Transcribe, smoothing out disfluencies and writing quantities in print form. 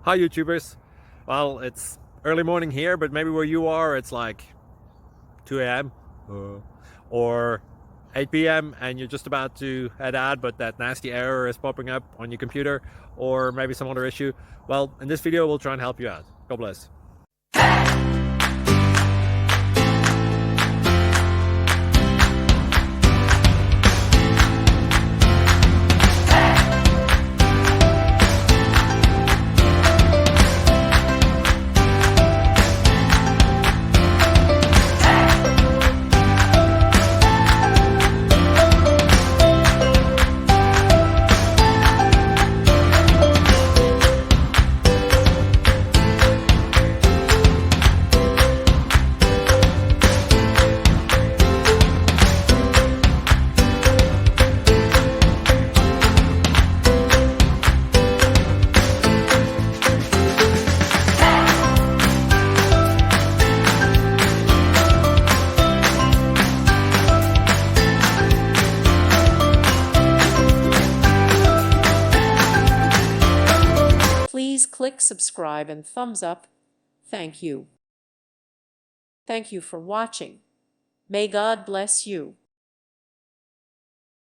Hi YouTubers. Well, it's early morning here, but maybe where you are it's like 2 a.m. or 8 p.m. and you're just about to head out, but that nasty error is popping up on your computer, or maybe some other issue. Well, in this video we'll try and help you out. God bless. Please click subscribe and thumbs up. Thank you. Thank you for watching. May God bless you.